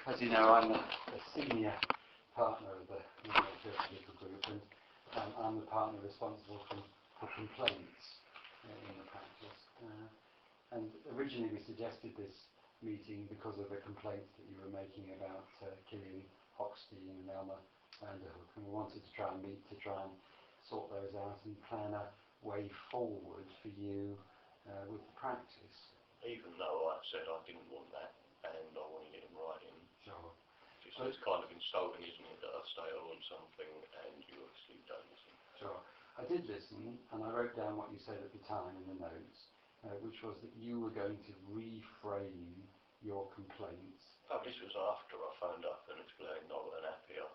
As you know, I'm a senior partner of the little group, and I'm the partner responsible for complaints in the practice. And originally we suggested this meeting because of the complaints that you were making about Killian Hochstein and Elmer Vanderhook, and we wanted to try and meet to try and sort those out and plan a way forward for you with the practice. Even though I said I didn't want that and I wanted it in writing. Sure. It's kind of insulting, isn't it, that I say I want something and you obviously don't listen. Sure. I did listen, and I wrote down what you said at the time in the notes, which was that you were going to reframe your complaints. Oh, this was after I phoned up and explained I wasn't happier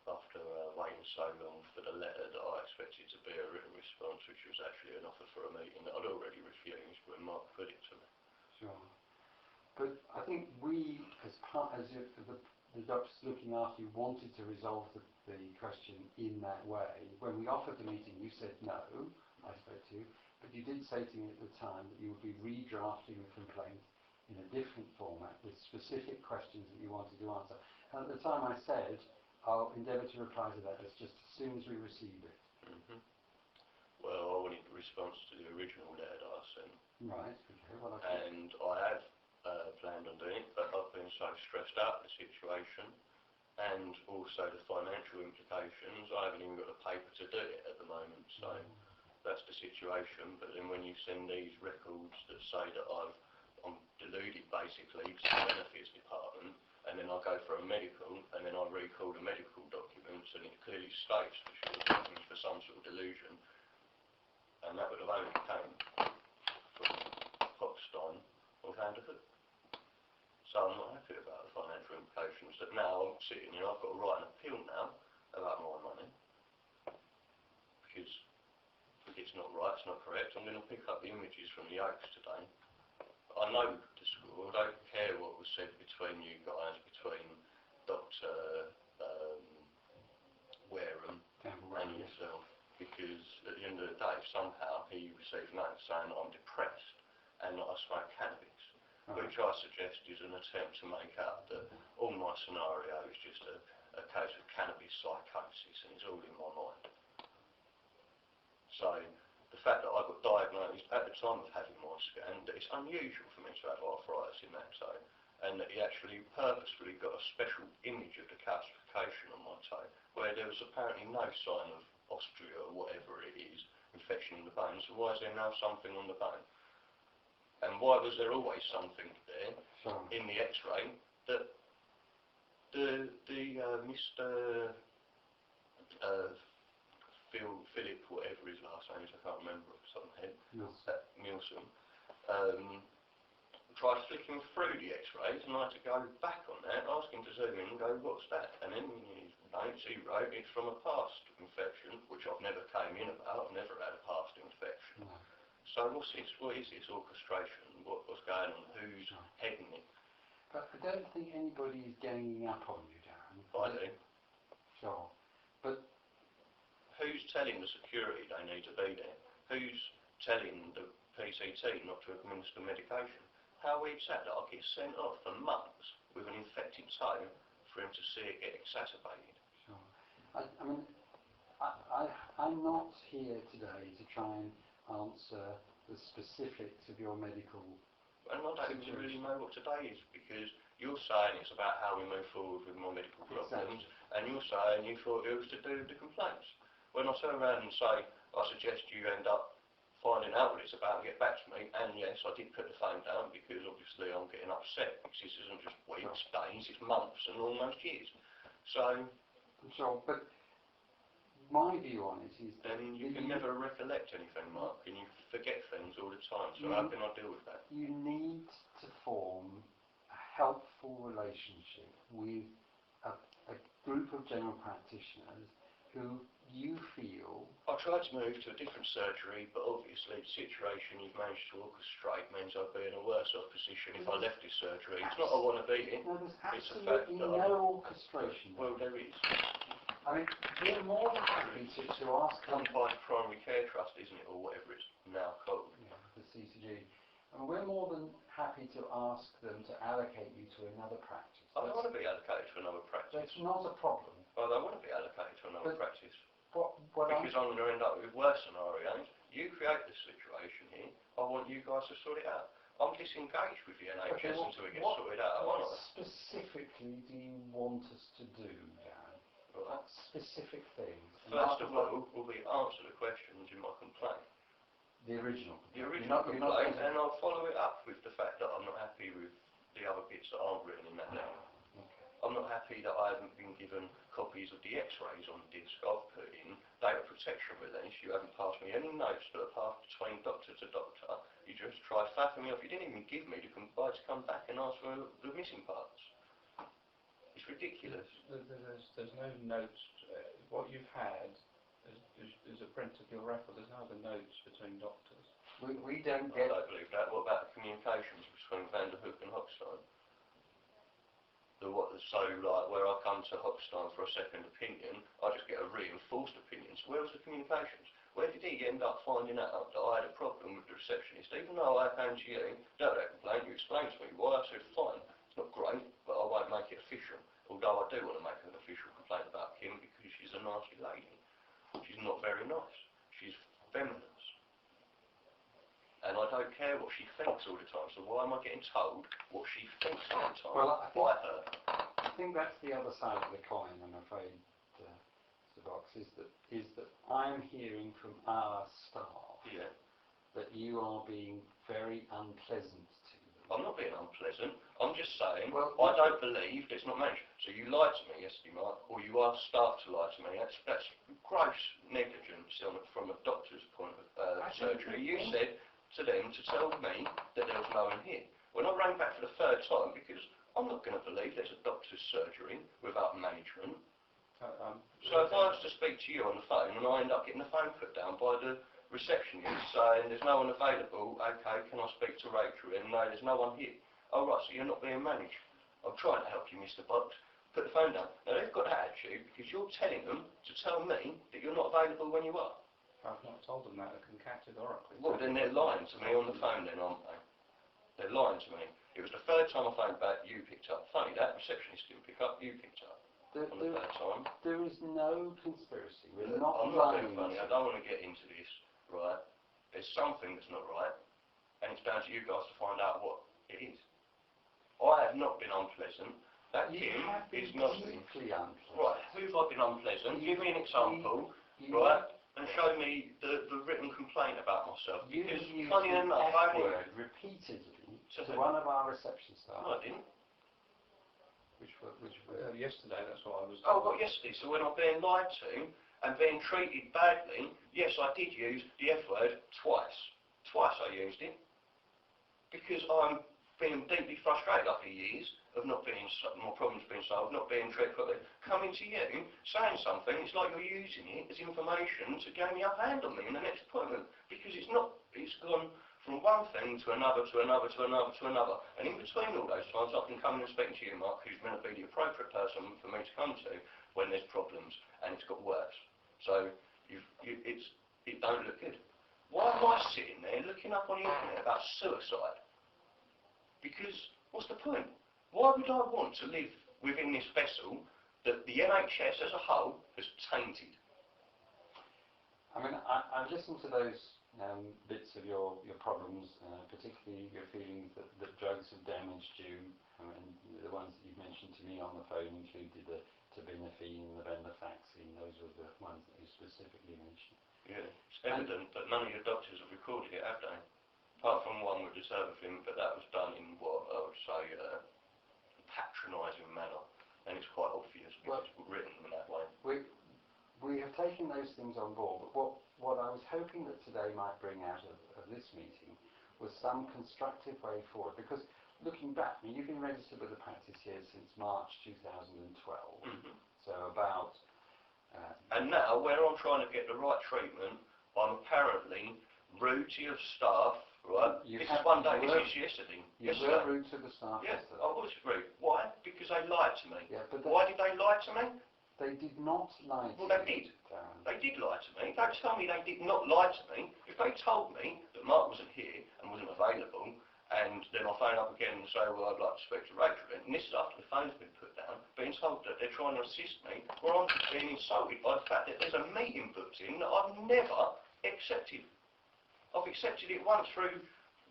after waiting so long for the letter that I expected to be a written response, which was actually an offer for a meeting that I'd already refused when Mark put it to me. Sure. But I think we, the doctors looking after you, wanted to resolve the question in that way. When we offered the meeting, you said no, I spoke to you, but you did say to me at the time that you would be redrafting the complaint in a different format with specific questions that you wanted to answer. And at the time I said, I'll endeavour to reply to that as just as soon as we receive it. Mm-hmm. Well, I wanted the response to the original letter that I sent. Right, okay. Well, and I have planned on doing it, but I've been so stressed out with the situation and also the financial implications, I haven't even got the paper to do it at the moment, so that's the situation. But then when you send these records that say that I'm deluded basically to the benefits department, and then I go for a medical, and then I recall the medical documents, and it clearly states that she was looking for some sort of delusion, and that would have only come from Hochstein or Vanderhook. So I'm not happy about the financial implications that now I'm sitting here, I've got to write an appeal now about my money, because it's not right, it's not correct. I'm going to pick up the images from the Oaks today. I know the school, I don't care what was said between you guys, between Dr. Wareham and yourself, because at the end of the day, somehow he received notes saying that I'm depressed and that I smoke cannabis, which I suggest is an attempt to make out that all my scenario is just a case of cannabis psychosis and it's all in my mind. So, the fact that I got diagnosed at the time of having my scan, that it's unusual for me to have arthritis in that toe, and that he actually purposefully got a special image of the calcification on my toe, where there was apparently no sign of ostrea or whatever it is, infection in the bone. So why is there now something on the bone? And why was there always something there in the X-ray that the Mr. Philip, whatever his last name is, I can't remember off the top of my head, Nielsen, tried flicking through the X-rays, and I had to go back on that, ask him to zoom in and go, what's that? And then in his notes he wrote, it's from a past infection, which I've never came in about, I've never had a past infection. No. So what is this orchestration? What's going on? Who's heading it? But I don't think anybody is ganging up on you, Darren. I do. Sure. But who's telling the security they need to be there? Who's telling the PCT not to administer medication? How weird is that I get sent off for months with an infected toe for him to see it get exacerbated? Sure. I'm not here today to try and answer the specifics of your medical and I don't even really know what today is, because you're saying it's about how we move forward with my medical problems, and you're saying you thought it was to do with the complaints. When I turn around and say, I suggest you end up finding out what it's about and get back to me, and yes, I did put the phone down because obviously I'm getting upset, because this isn't just weeks, days, it's months and almost years. So, but my view on it is that you can never recollect anything, Mark, and you forget things all the time, so how can I deal with that? You need to form a helpful relationship with a group of general practitioners who you feel... I tried to move to a different surgery, but obviously the situation you've managed to orchestrate means I'll be in a worse off position if I left this surgery. It's not I want to be in, no, there's it's a fact that no orchestration. Well, there is. I mean, we're more than happy to ask... Undignified Primary Care Trust, isn't it, or whatever it's now called? Yeah, the CCG. I mean, we're more than happy to ask them to allocate you to another practice. I don't want to be allocated to another practice. That's not a problem. I don't want to be allocated to another practice. Because I'm going to end up with worse scenarios. You create this situation here. I want you guys to sort it out. I'm disengaged with the NHS until it gets sorted out. What specifically do you want us to do, Darren? Right. What specific things? First of all, will be answer the questions in my complaint. The original. The original complaint, and I'll follow it up with the fact that I'm not happy with the other bits that aren't written in that letter. I'm not happy that I haven't been given copies of the x-rays on the disc. I've put in data protection release. You haven't passed me any notes that are passed between doctor to doctor. You just tried faffing me off. You didn't even give me the comply to come back and ask for the missing parts. It's ridiculous. There's no notes. What you've had is a print of your record. There's no other notes between doctors. We don't get... I don't believe that. What about the communications between Van der Hoek and Hochstein? So, like, where I come to Hochstein for a second opinion, I just get a reinforced opinion. So where was the communications? Where did he end up finding out that I had a problem with the receptionist? Even though I came to you, don't that complaint, you explained to me why. I said, fine, it's not great, but I won't make it official. Although I do want to make an official complaint about Kim because she's a nasty lady. She's not very nice. She's feminine. And I don't care what she thinks all the time, so why am I getting told what she thinks all the time by her? I think that's the other side of the coin, I'm afraid, Mr. Box, is that I'm hearing from our staff that you are being very unpleasant to them. I'm not being unpleasant. I'm just saying, I don't believe it's not managed. So you lied to me yesterday, Mark, or you are start to lie to me. That's gross negligence from a doctor's point of surgery. You said to them to tell me that there was no one here. When I rang back for the third time, because I'm not going to believe there's a doctor's surgery without management. So if I was to speak to you on the phone and I end up getting the phone put down by the receptionist saying there's no one available, okay, can I speak to Rachel? And no, there's no one here. Oh right, so you're not being managed. I'm trying to help you, Mr. Box. Put the phone down. Now they've got that attitude because you're telling them to tell me that you're not available when you are. I've not told them that categorically. Well, then they're lying to me on the phone then, aren't they? They're lying to me. It was the third time I phoned back, you picked up. Funny that, receptionist didn't pick up, you picked up on the third time. There is no conspiracy. I'm not being funny, I don't want to get into this, right? There's something that's not right, and it's down to you guys to find out what it is. I have not been unpleasant. That Kim is not deeply unpleasant. Right, who have I been unpleasant? Give me an example, right? And show me the written complaint about myself. You Because, used funny the enough, F word repeatedly to one of our reception staff. No, I didn't. Which yesterday, that's what I was told. Oh, well, yesterday. So when I'm being lied to and being treated badly, yes, I did use the F word twice. Twice I used it. Because I'm being deeply frustrated after years of not being, my problems being solved, not being treated properly. Coming to you, saying something, it's like you're using it as information to gain the upper hand on me in the next appointment. Because it's not, it's gone from one thing to another, to another, to another, to another. And in between all those times, I can come and speak to you, Mark, who's going to be the appropriate person for me to come to when there's problems, and it's got worse. So, it don't look good. Why am I sitting there looking up on the internet about suicide? Because, what's the point? Why would I want to live within this vessel that the NHS as a whole has tainted? I mean, I've listened to those bits of your problems, particularly your feelings that drugs have damaged you. I mean, the ones that you've mentioned to me on the phone included the terbinafine and the venlafaxine. Those were the ones that you specifically mentioned. Yeah, it's evident that none of your doctors have recorded it, have they? Apart from one with the Servafin, but that was done in what I would say patronising manner, and it's quite obvious because it's written in that way. We have taken those things on board, but what I was hoping that today might bring out of this meeting was some constructive way forward. Because looking back, I mean, you've been registered with the practice here since March 2012, so about... and now, where I'm trying to get the right treatment, I'm apparently rude to your staff. Right. This is one day. This is yesterday. You were rude to the staff yesterday. I was rude. Why? Because they lied to me. Yeah, but why did they lie to me? They did not lie to you. Well, they did. They did lie to me. Don't tell me they did not lie to me. If they told me that Mark wasn't here and wasn't available, and then I phone up again and say, well, I'd like to speak to Rachel. And this is after the phone's been put down, being told that they're trying to assist me, where I'm just being insulted by the fact that there's a meeting booked in that I've never accepted. I've accepted it once through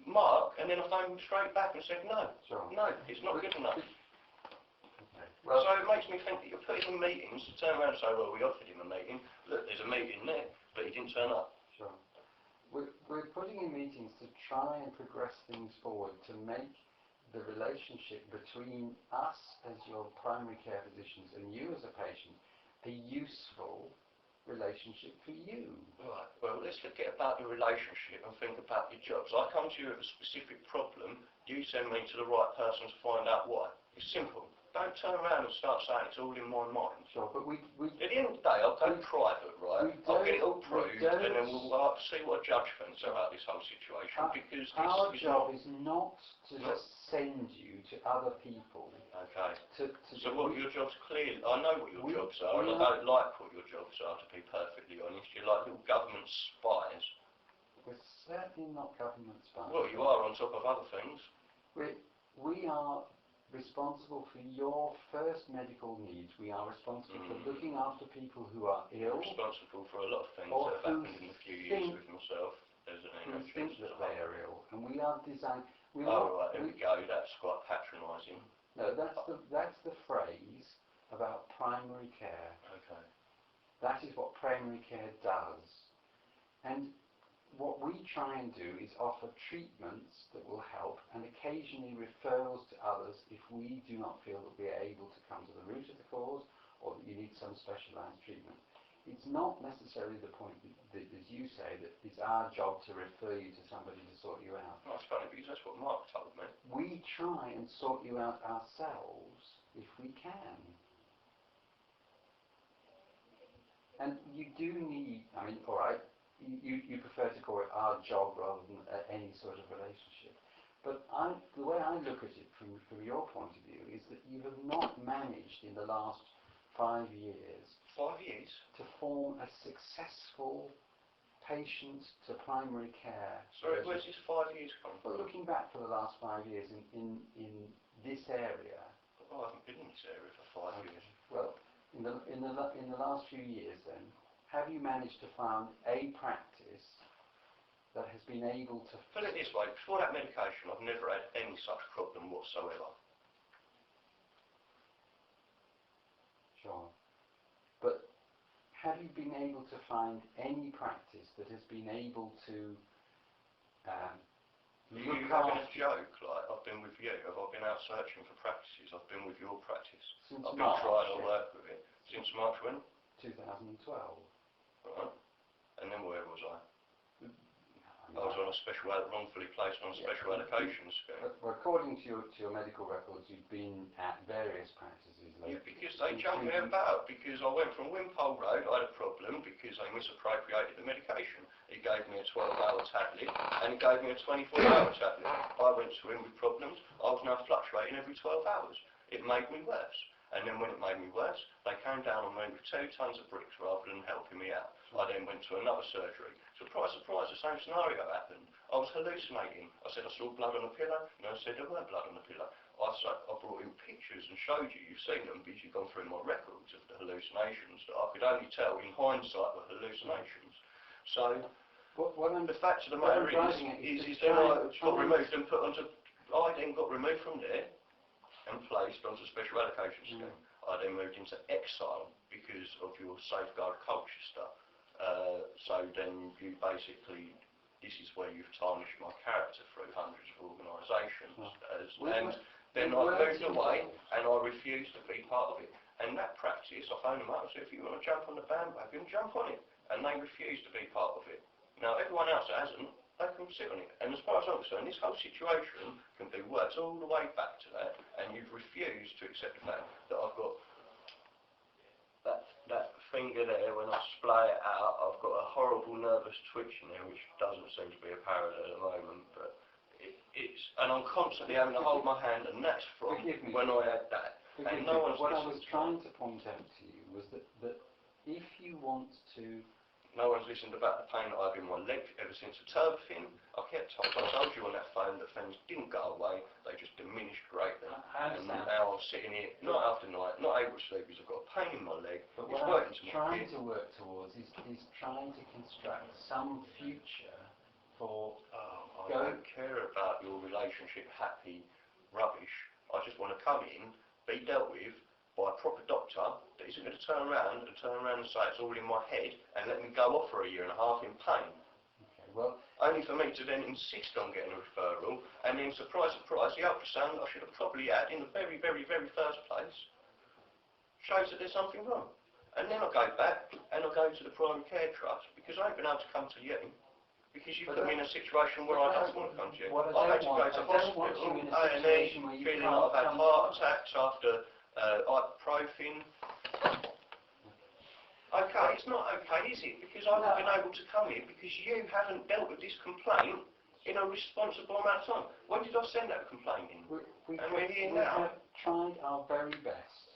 Mark, and then I phoned him straight back and said, no, no, it's not good enough. Okay. Well, so it makes me think that you're putting in meetings, turn around and say, well, we offered him a meeting, look, there's a meeting there, but he didn't turn up. sure. We're putting in meetings to try and progress things forward, to make the relationship between us as your primary care physicians and you as a patient a useful relationship for you. Right, well, let's forget about the relationship and think about your jobs. I come to you with a specific problem, you send me to the right person to find out why. It's simple. Don't turn around and start saying it's all in my mind. Sure, but we at the end of the day, I'll go private, right? I'll get it all proved, and then we'll see what a judge thinks about this whole situation. Because our job is not to just send you to other people. Okay. So what your jobs clearly, I know what your jobs are, and I don't like what your jobs are, to be perfectly honest. You're like little government spies. We're certainly not government spies. Well, you are on top of other things. We are responsible for your first medical needs. We are responsible for looking after people who are ill. You're responsible for a lot of things that have happened in a few years with myself. As an who think that they are ill, and we are designed. Right, there we go. That's quite patronising. No, that's the phrase about primary care. Okay. That is what primary care does, and what we try and do is offer treatments that will help, and occasionally referrals to others if we do not feel that we are able to come to the root of the cause, or that you need some specialised treatment. It's not necessarily the point that, as you say, that it's our job to refer you to somebody to sort you out. That's funny, because that's what Mark told me. We try and sort you out ourselves if we can. And you do need, I mean, all right, you prefer to call it our job rather than any sort of relationship. But the way I look at it from your point of view is that you have not managed in the last 5 years 5 years? To form a successful patient to primary care. Sorry, where's this 5 years come from? Well, looking back for the last 5 years in this area. Oh, I haven't been in this area for 5 years. Well, in the last few years then, have you managed to find a practice that has been able to... Put it this way, before that medication I've never had any such problem whatsoever. Sure. But have you been able to find any practice that has been able to you having a joke, like I've been with you, have I been out searching for practices? I've been with your practice. Since I've been trying to work with it. Since March when? 2012. Right. And then where was I? I was on a wrongfully placed on a special allocation scheme. Well, according to your medical records, you've been at various practices. Yeah, because they jumped me about. Because I went from Wimpole Road, I had a problem because they misappropriated the medication. He gave me a 12-hour tablet and he gave me a 24-hour tablet. I went to him with problems. I was now fluctuating every 12 hours. It made me worse. And then when it made me worse, they came down on me with 2 tons of bricks rather than helping me out. I then went to another surgery. Surprise, surprise, the same scenario happened. I was hallucinating. I said I saw blood on the pillow, and I said there weren't blood on the pillow. I brought in pictures and showed you, you've seen them because you've gone through my records of the hallucinations that I could only tell in hindsight were hallucinations. So, the fact of the matter is then I got removed and put onto, I then got removed from there and placed onto special allocation scheme. I then moved into exile because of your safeguard culture stuff. So then you basically, this is where you've tarnished my character through hundreds of organisations. And then I moved away and I refused to be part of it. And that practice, I phoned them up and said, if you want to jump on the bandwagon, jump on it. And they refused to be part of it. Now everyone else hasn't. They can sit on it. And as far as I'm concerned, this whole situation can be worked all the way back to that, and you've refused to accept the fact that I've got that finger there, when I splay it out, I've got a horrible nervous twitch in there, which doesn't seem to be apparent at the moment, but and I'm constantly having to hold my hand, and that's from when I had that. And no one's what I was trying to point out to you was that if you want to No one's listened about the pain that I have in my leg ever since the turbo thing. I told you on that phone that things didn't go away, they just diminished greatly. And now I'm sitting here night after night, not able to sleep because I've got a pain in my leg. But it's what working I'm trying to work towards is trying to construct some future for... I don't care about your relationship happy rubbish. I just want to come in, be dealt with by a proper doctor that isn't going to turn around and say it's all in my head and let me go off for a year and a half in pain. Okay, well, only for me to then insist on getting a referral, and then surprise, surprise, the ultrasound that I should have probably had in the very, very, very first place shows that there's something wrong. And then I go back and I go to the primary care trust because I ain't been able to come to you because you put me in a situation where I don't want to come to you. I had to go to hospital, A&E, feeling like I've had heart attacks after ibuprofen. Okay, it's not okay, is it? Because I haven't been able to come here because you haven't dealt with this complaint in a responsible amount of time. When did I send that complaint in? And we're here now. We have tried our very best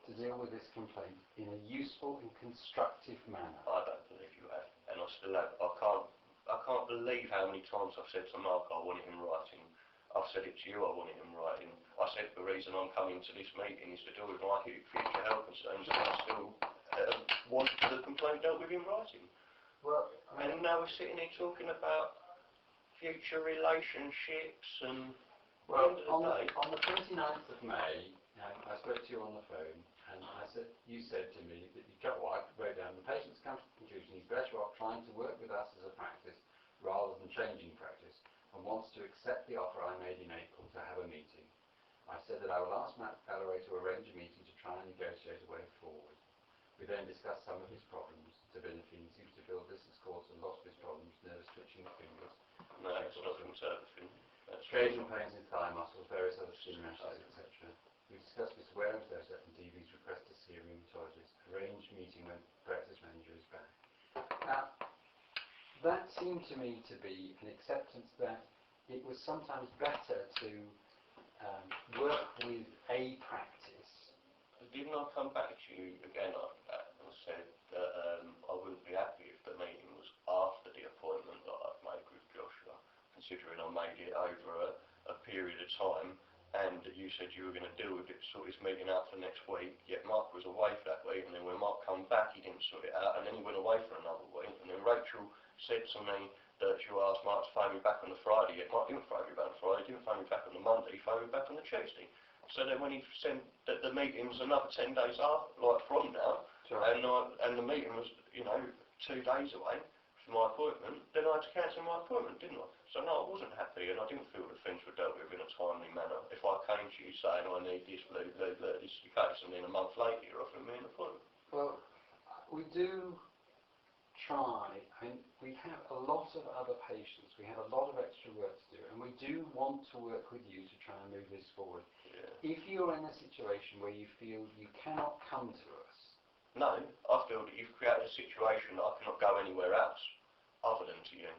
to deal with this complaint in a useful and constructive manner. I don't believe you have, and I still have. I can't believe how many times I've said to Mark I want it in writing. I've said it to you, I want it in writing. I said the reason I'm coming to this meeting is to deal with my future health concerns, and I still want the complaint dealt with in writing. Well, and now we're sitting here talking about future relationships and... Well, on the 29th of May, I spoke to you on the phone, and you said to me that I wrote down the patient's come to the conclusion he's better off trying to work with us as a practice rather than changing practice, and wants to accept the offer I made in April to have a meeting. I said that I will ask Matt Galloway to arrange a meeting to try and negotiate a way forward. We then discussed some of his problems. Turbinafine seems to feel this has caused a lot of his problems, nervous twitching of fingers. No, it's not from turbinafine. Occasional pains in thigh muscles, various other skin rashes, etc. We discussed this wear and tear and DV's request to see a rheumatologist. Arranged meeting when practice manager is back. Now, that seemed to me to be an acceptance that it was sometimes better to work with a practice. Didn't I come back to you again after that and said that I wouldn't be happy if the meeting was after the appointment that I've made with Joshua, considering I made it over a period of time, and that you said you were going to deal with it, sort this meeting out for next week, yet Mark was away for that week, and then when Mark come back he didn't sort it out, and then he went away for another week, and then Rachel said to me that she asked Mark to phone me back on the Friday, yet Mark didn't phone me back on the Friday, didn't phone me back on the Monday, he phoned me back on the Tuesday. So then when he sent that the meeting was another 10 days after, like from now, sure. and the meeting was, 2 days away from my appointment, then I had to cancel my appointment, didn't I? So no, I wasn't happy, and I didn't feel that things were dealt with in a timely manner. If I came to you saying I need this, this is the case, and then a month later you're offering me an appointment. Well, we do try, we have a lot of other patients, we have a lot of extra work to do, and we do want to work with you to try and move this forward. Yeah. If you're in a situation where you feel you cannot come to us... No, I feel that you've created a situation that I cannot go anywhere else other than to you.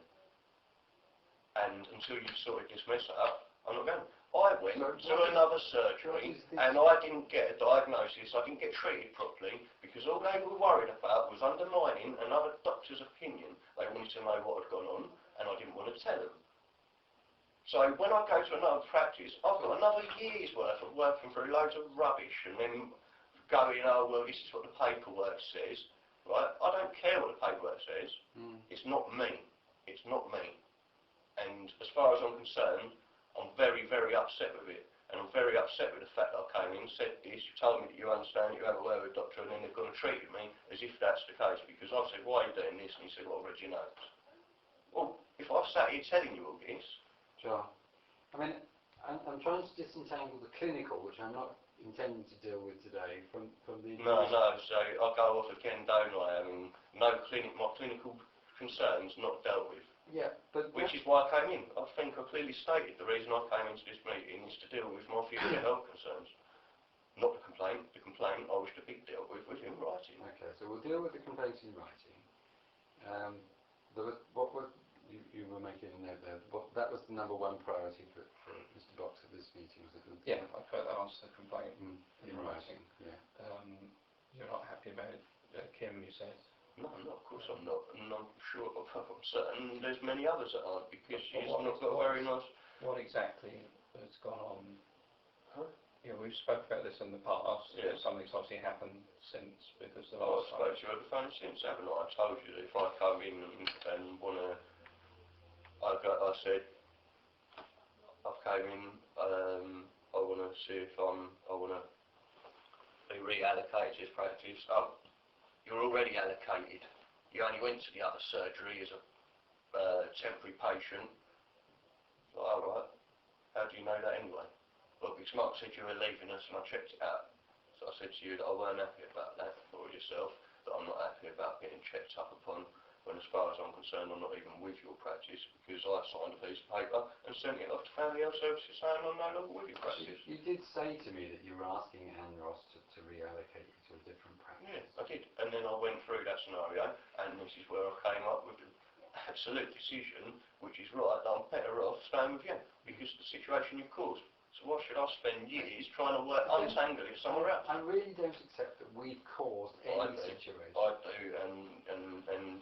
And until you've sorted this mess up, I'm not going. I went to another surgery and I didn't get a diagnosis, I didn't get treated properly because all they were worried about was undermining another doctor's opinion. They wanted to know what had gone on and I didn't want to tell them. So when I go to another practice, I've got another year's worth of working through loads of rubbish and then going, oh well, this is what the paperwork says, right? I don't care what the paperwork says. It's not me. It's not me. And as far as I'm concerned, I'm very, very upset with it. And I'm very upset with the fact that I came in, said this, you told me that you understand, you have a word with the doctor, and then they've gone and treated me as if that's the case. Because I said, why are you doing this? And he said, well, I read your notes. Well, if I've sat here telling you all this... Sure. I'm trying to disentangle the clinical, which I'm not intending to deal with today, from the... No, so I go off again, don't I? My clinical concerns not dealt with. Yeah, but... Which is why I came in. I think I clearly stated the reason I came into this meeting is to deal with my future health concerns. Not the complaint. The complaint I wish to be dealt with in writing. Okay, so we'll deal with the complaint in writing. You were making a note there. That was the number one priority for Mr. Box at this meeting, was it? Yeah, I put that answer to the complaint in writing. Yeah. You're not happy about Kim, you said? No, of course I'm not, and I'm sure, I'm certain there's many others that aren't, because she's But not got a very nice... What exactly has gone on? Huh? Yeah, we've spoken about this in the past. Yeah. Something's obviously happened since, because the I've last time... spoken to you over the phone since, haven't I? I told you that if I come in and want to... I said, I came in, I want to see if I want to be reallocated to this practice. Oh, you're already allocated. You only went to the other surgery as a temporary patient. Well, alright, how do you know that anyway? Well, because Mark said you were leaving us and I checked it out. So I said to you that I weren't happy about that, or yourself, that I'm not happy about getting checked up upon, when as far as I'm concerned I'm not even with your practice, because I signed a piece of paper and sent it off to Family Health Services saying I'm no longer with your practice. You did say to me that you were asking Anne Ross to reallocate you to a different practice. Yeah, I did. And then I went through that scenario, and this is where I came up with the absolute decision, which is right, that I'm better off staying with you, because of the situation you've caused. So why should I spend years trying to work untangle it somewhere else? I really don't accept that we've caused any situation. I do, and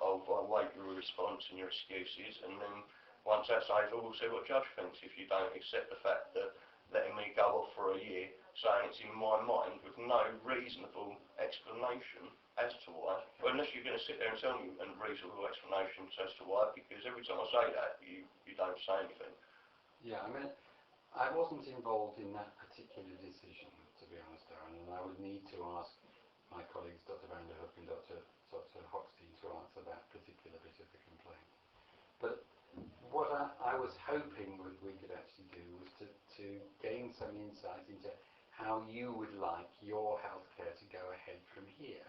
I'll wait your response and your excuses, and then once that's over, we'll see what Judge thinks. If you don't accept the fact that letting me go off for a year, saying it's in my mind with no reasonable explanation as to why, well, unless you're going to sit there and tell me a reasonable explanation as to why, because every time I say that, you don't say anything. Yeah, I mean, I wasn't involved in that particular decision, to be honest, Darren, and I would need to ask my colleagues, Dr. Van der Hoek and Dr. Hoxton, to answer that particular bit of the complaint. But what I was hoping we could actually do was to gain some insight into how you would like your healthcare to go ahead from here.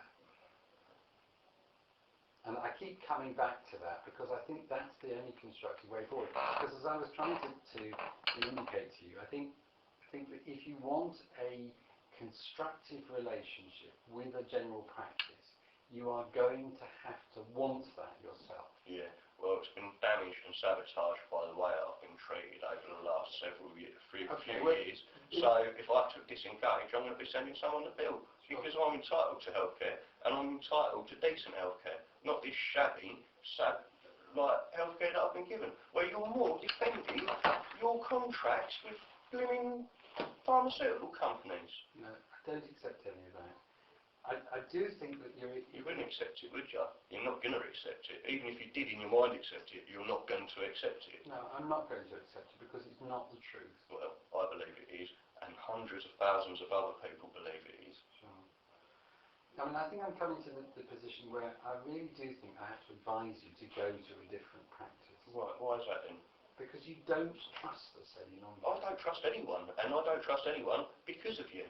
And I keep coming back to that because I think that's the only constructive way forward. Because as I was trying to indicate to you, I think that if you want a constructive relationship with a general practice, you are going to have to want that yourself. Yeah, well, it's been damaged and sabotaged by the way I've been treated over the last several years, few years. So if I took disengage, I'm going to be sending someone the bill, because I'm entitled to healthcare, and I'm entitled to decent healthcare, not this shabby, healthcare that I've been given, where you're more defending your contracts with blooming pharmaceutical companies. No, I don't accept any of that. I do think that You wouldn't accept it, would you? You're not going to accept it. Even if you did in your mind accept it, you're not going to accept it. No, I'm not going to accept it because it's not the truth. Well, I believe it is, and hundreds of thousands of other people believe it is. Sure. I mean, I think I'm coming to the position where I really do think I have to advise you to go to a different practice. Right, why is that then? Because you don't trust us any longer. I don't trust anyone, and I don't trust anyone because of you.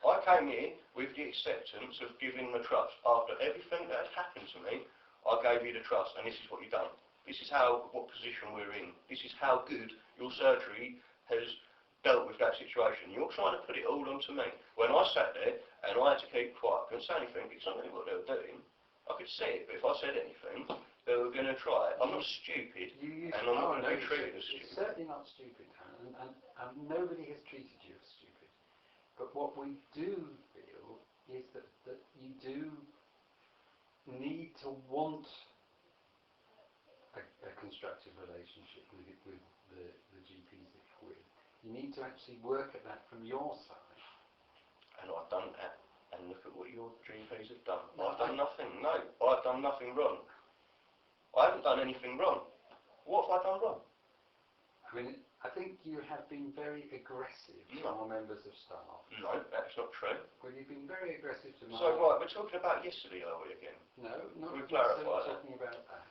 I came here with the acceptance of giving the trust. After everything that had happened to me, I gave you the trust, and this is what you've done. This is what position we're in. This is how good your surgery has dealt with that situation. You're trying to put it all onto me. When I sat there, and I had to keep quiet, I couldn't say anything, because I knew what they were doing. I could see it, but if I said anything, they were going to try it. I'm not stupid, and I'm not going to be treated as stupid. It's certainly not stupid, Darren, and nobody has treated you as stupid. But what we do feel is that you do need to want a constructive relationship with the GPs that you're with. You need to actually work at that from your side. And I've done that. And look at what your GPs have done. I've done nothing. No, I've done nothing wrong. I haven't done anything wrong. What have I done wrong? I mean, I think you have been very aggressive to our members of staff. No, that's not true. Well, you've been very aggressive to my... So, right, we're talking about yesterday, are we, again? No, not Can we necessarily clarify that? talking about that.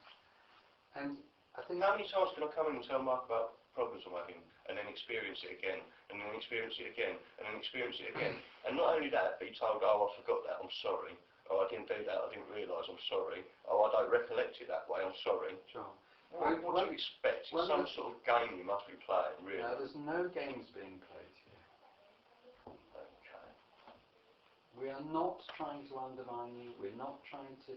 And I think... How many times can I come in and tell Mark about problems I'm having, and then experience it again, and then experience it again, and then experience it again? And not only that, be told, oh, I forgot that, I'm sorry. Oh, I didn't do that, I didn't realise, I'm sorry. Oh, I don't recollect it that way, I'm sorry. Sure. What do you expect? It's some sort of game you must be playing, really. No, there's no games being played here. Okay. We are not trying to undermine you. We're not trying to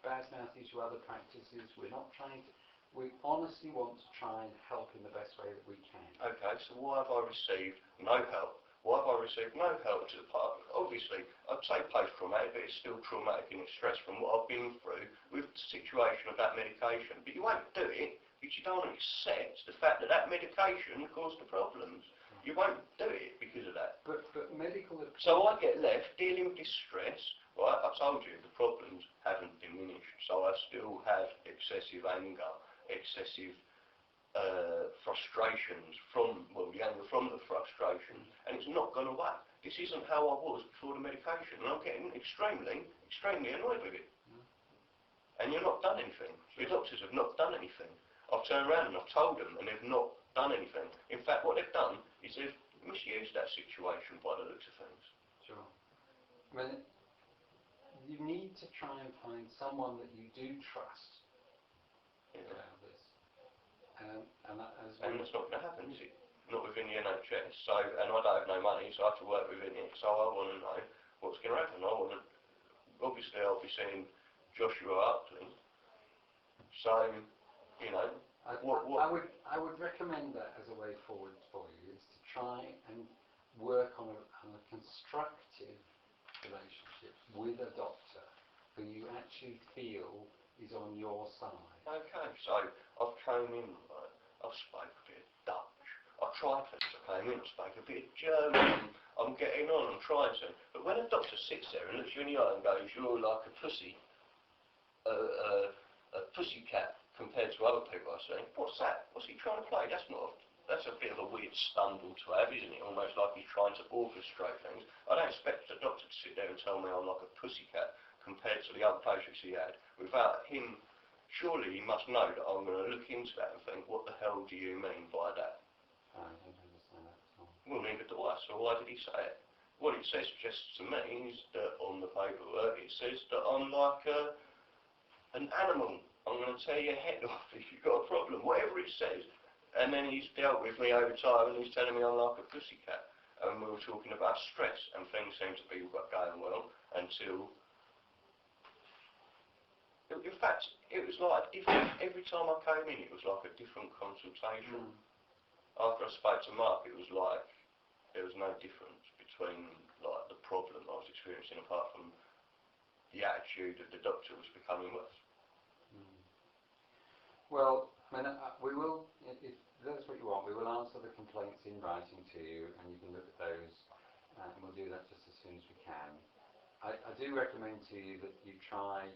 badmouth you to other practices. We're not trying to... We honestly want to try and help in the best way that we can. Okay, so why have I received no help? Why have I received no help to the part? Obviously, I'd say post-traumatic, but it's still traumatic in its stress from what I've been through with the situation of that medication. But you won't do it because you don't accept the fact that that medication caused the problems. You won't do it because of that. But medical... So I get left dealing with this stress, right? I told you the problems haven't diminished, so I still have excessive anger, excessive frustrations from, well, the anger from the frustration, and it's not gone away. This isn't how I was before the medication, and I'm getting extremely annoyed with it. And you're not done anything. Your doctors have not done anything. I've turned around and I've told them, and they've not done anything. In fact, what they've done is they've misused that situation by the looks of things. Sure. I mean, you need to try and find someone that you do trust around this. And it's not going to happen, is it? Not within the NHS. So, and I don't have no money, so I have to work within it. So I want to know what's going to happen. I want to. Obviously, I'll be seeing Joshua Upley. So, you know, I would recommend that as a way forward for you, is to try and work on a constructive relationship with a doctor who you actually feel is on your side. Okay, so I've come in, I've spoke a bit of Dutch. I tried to, I came in, I spoke a bit of German. I'm getting on, I'm trying to. But when a doctor sits there and looks you in the eye and goes, you're like a pussy, a pussycat compared to other people I see, what's that? What's he trying to play? That's a bit of a weird stumble to have, isn't it? Almost like he's trying to orchestrate things. I don't expect a doctor to sit there and tell me I'm like a pussycat compared to the other patients he had, without him. Surely he must know that I'm going to look into that and think, what the hell do you mean by that? I don't understand that at all. Well, neither do I, so why did he say it? What it says just to me is that on the paperwork it says that I'm like an animal. I'm going to tear your head off if you've got a problem, whatever it says. And then he's dealt with me over time and he's telling me I'm like a pussycat. And we were talking about stress and things seemed to be going well until... In fact, it was like, every time I came in, it was like a different consultation. After I spoke to Mark, it was like, there was no difference between like the problem I was experiencing apart from the attitude of the doctor was becoming worse. Well, I mean, we will, if that's what you want, we will answer the complaints in writing to you, and you can look at those, and we'll do that just as soon as we can. I do recommend to you that you try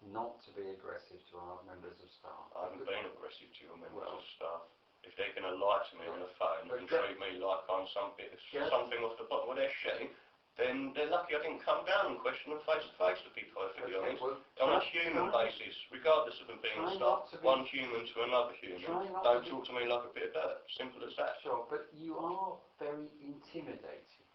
not to be aggressive to our members of staff. I haven't been aggressive to your members of staff. If they're going to lie to me on the phone and treat me like I'm something off the bottom of their sheet, then they're lucky I didn't come down and question them face to face, to be perfectly honest. On a human basis, regardless of them being staff, one human to another human. Don't talk to me like a bit of dirt. Simple as that. Sure, but you are very intimidating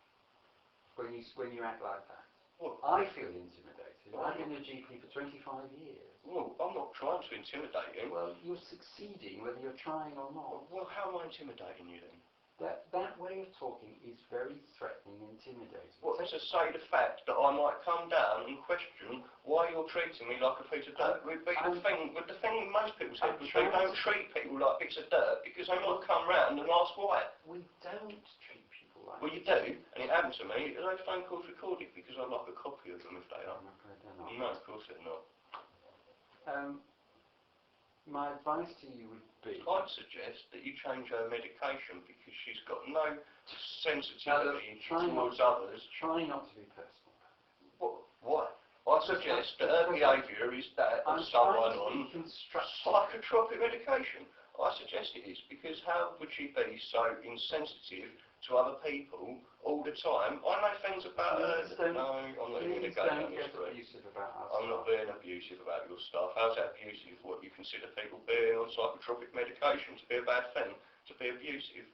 when you act like that. Well, I feel intimidated. I've been a GP for 25 years. Well, I'm not trying to intimidate you. Well, you're succeeding whether you're trying or not. Well, how am I intimidating you then? That way of talking is very threatening and intimidating. What, to say the fact that I might come down and question why you're treating me like a piece of dirt? The thing most people say is they don't treat people like bits of dirt because they might come round and ask why. We don't treat people like Well, you do, and it happened to me. Those phone calls recorded because I'd like a copy of them if they are. No, of course they're not. My advice to you would be... I'd suggest that you change her medication because she's got no sensitivity towards others. Try not to be personal. Why? I suggest that her behaviour is that of someone on psychotropic medication. I suggest it is, because how would she be so insensitive to other people all the time? I know things about her. No, I'm not even going to go down this route. I'm not being abusive about your stuff. How's that abusive? What, you consider people being on psychotropic medication to be a bad thing? To be abusive?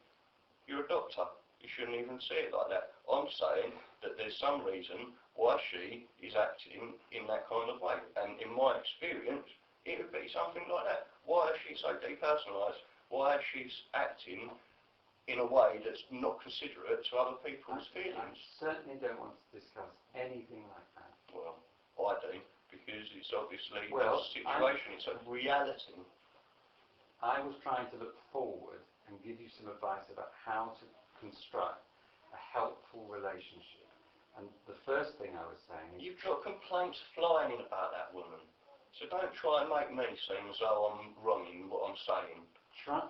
You're a doctor. You shouldn't even see it like that. I'm saying that there's some reason why she is acting in that kind of way. And in my experience, it would be something like that. Why is she so depersonalised? Why is she acting in a way that's not considerate to other people's feelings? I certainly don't want to discuss anything like that. Well, I do, because it's obviously a situation, it's a reality. I was trying to look forward and give you some advice about how to construct a helpful relationship. And the first thing I was saying is... You've got complaints flying in about that woman. So don't try and make me seem as though I'm wrong in what I'm saying. Try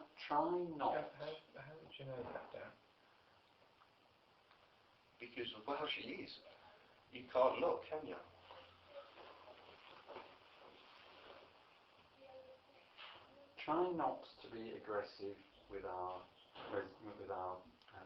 not... How did you know that, Dan? Because of how she is. You can't not, can you? Try not to be aggressive with our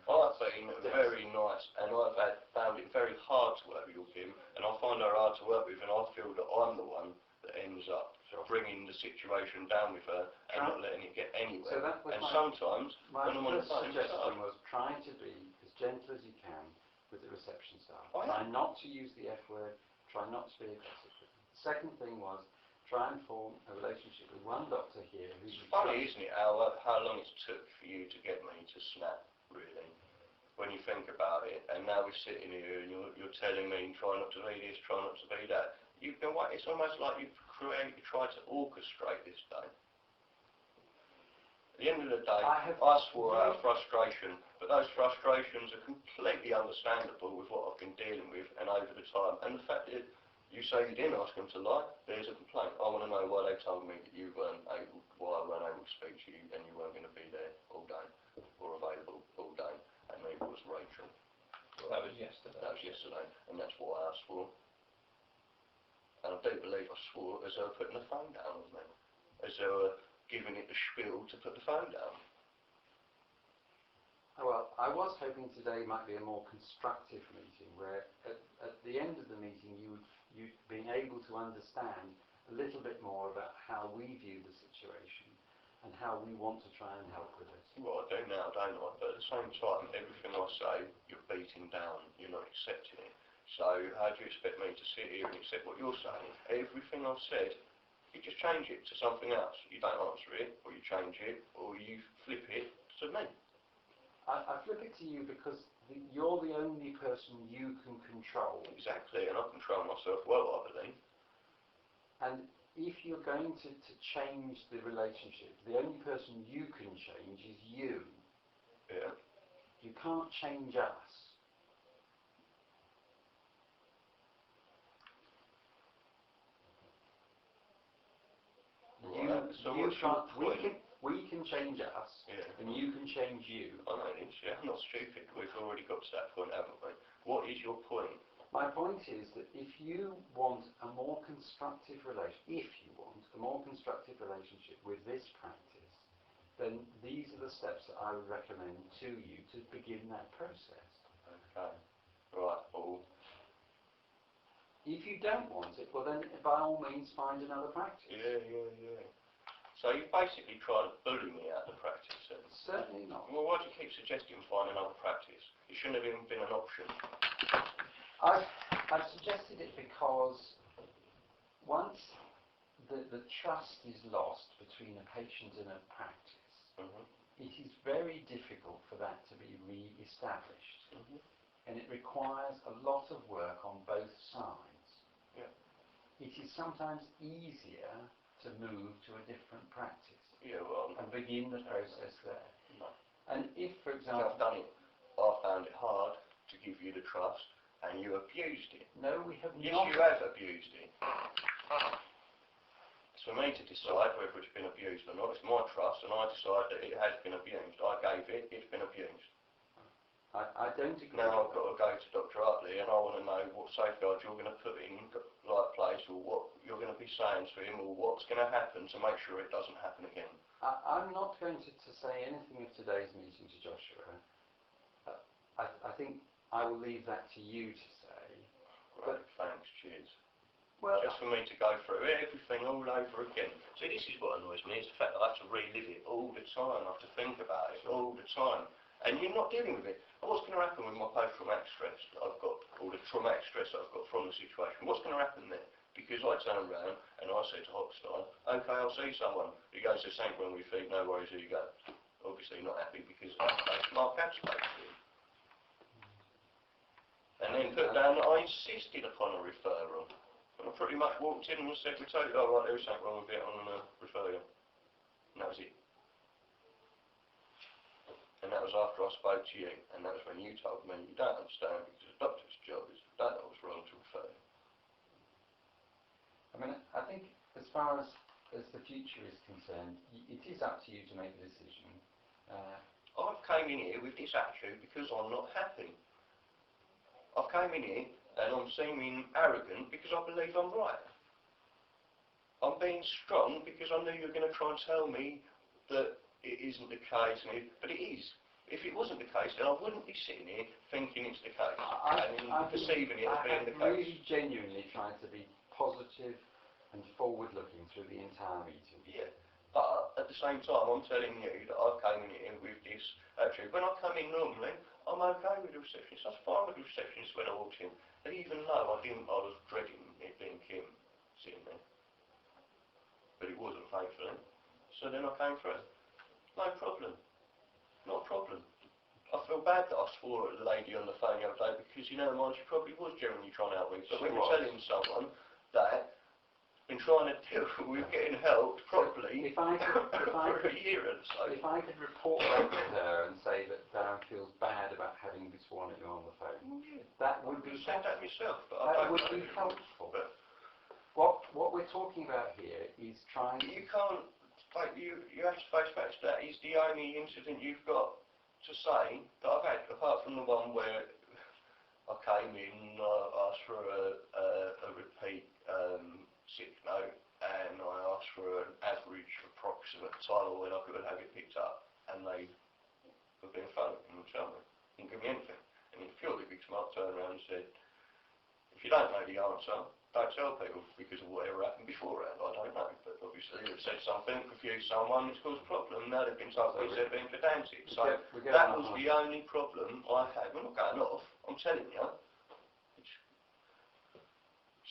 I've been very nice, and I've found it very hard to work with him, and I find her hard to work with, and I feel that I'm the one that ends up bringing the situation down with her and not letting it get anywhere. So that was and sometimes, my when I'm on the first phone, suggestion was try to be as gentle as you can with the reception staff. Try not to use the F word, try not to be aggressive with them. The second thing was try and form a relationship with one doctor here who's... It's funny, isn't it, how long it took for you to get me to snap, really, when you think about it. And now we're sitting here and you're telling me, try not to be this, try not to be that. You've been waiting. It's almost like you've tried to orchestrate this day. At the end of the day, I swore out of frustration, but those frustrations are completely understandable with what I've been dealing with and over the time. And the fact that you say you didn't ask them to lie, there's a complaint. I want to know why they told me that why I weren't able to speak to you and you weren't going to be there all day or available all day. And maybe it was Rachel. Well, that was yesterday. That was yesterday, and that's what I swore. And I do believe I swore as they were putting the phone down on me, as they were giving it the spiel to put the phone down. Well, I was hoping today might be a more constructive meeting, where at the end of the meeting you'd been able to understand a little bit more about how we view the situation and how we want to try and help with it. Well, I do now, don't I? But at the same time, everything I say, you're beating down, you're not accepting it. So how do you expect me to sit here and accept what you're saying? Everything I've said, you just change it to something else. You don't answer it, or you change it, or you flip it to me. I flip it to you because you're the only person you can control. Exactly, and I control myself well, I believe. And if you're going to change the relationship, the only person you can change is you. Yeah. You can't change us. Right, so what's your point? We can change us, and you can change you. I know this, yeah, I'm not stupid. We've already got to that point, haven't we? What is your point? My point is that if you want a more constructive relationship with this practice, then these are the steps that I would recommend to you to begin that process. Okay. Right, well... If you don't want it, well then by all means find another practice. Yeah. So you basically try to bully me out of the practice then? Certainly not. Well, why do you keep suggesting find another practice? It shouldn't have even been an option. I've suggested it because once the trust is lost between a patient and a practice, it is very difficult for that to be re-established. And it requires a lot of work on both sides. Yeah. It is sometimes easier to move to a different practice and begin the process there. No. And if, for example... I've done it. I found it hard to give you the trust, and you abused it. No, we have yes, not. Yes, you have abused it. It's for me to decide whether it's been abused or not. It's my trust, and I decide that it has been abused. I gave it, it's been abused. I don't agree. Now I've got to go to Dr. Hartley, and I want to know what safeguards you're going to put in like place, or what you're going to be saying to him, or what's going to happen to make sure it doesn't happen again. I'm not going to say anything of today's meeting to Joshua. I think I will leave that to you to say. Right, thanks, cheers. Well, just for me to go through everything all over again. See, this is what annoys me, is the fact that I have to relive it all the time. I have to think about it all the time. And you're not dealing with it. And what's going to happen with my post-traumatic stress that I've got, or the traumatic stress that I've got from the situation? What's going to happen there? Because I turn around and I say to Hopstein, okay, I'll see someone. He goes, there's something wrong with your feet, no worries, here you go. Obviously not happy because I placed Mark Abstract to him. And then put down that I insisted upon a referral. And I pretty much walked in and said, we totally alright, there was something wrong with it, I'm going to refer you. And that was it. And that was after I spoke to you, and that was when you told me you don't understand because the doctor's job is to don't know what's wrong to refer. I mean, I think as far as the future is concerned, it is up to you to make the decision. I've came in here with this attitude because I'm not happy. I've came in here and I'm seeming arrogant because I believe I'm right. I'm being strong because I knew you were going to try and tell me that it isn't the case, but it is. If it wasn't the case, then I wouldn't be sitting here thinking it's the case and perceiving it as being the case. I really genuinely tried to be positive and forward-looking through the entire meeting. Yeah, but at the same time, I'm telling you that I came in here with this attitude. When I come in normally, I'm okay with the receptionist. I was fine with the receptionist when I walked in, even though I was dreading it being Kim sitting there. But it wasn't, thankfully. So then I came through. No problem. Not a problem. I feel bad that I swore at the lady on the phone the other day because, you know, she probably was genuinely trying to help me. But when you're telling someone that been trying to deal with getting help properly for a year or so. If I could report back to her and say that Darren feels bad about having been sworn at you on the phone, that would be said that myself, but that would be helpful. But what we're talking about here is trying. You can't. Like you have to face facts. That is the only incident you've got to say that I've had, apart from the one where I came in, asked for a repeat sick note, and I asked for an average approximate time when I could have it picked up, and they were being funny and would tell me, didn't give me anything. And it's purely because Mark turned around and said, if you don't know the answer, don't tell people because of whatever happened beforehand. I don't know, but obviously they've said something, confused someone, it's caused a problem. Now they've been told because they're being pedantic. So that was the only problem I had. We're not going off, I'm telling you.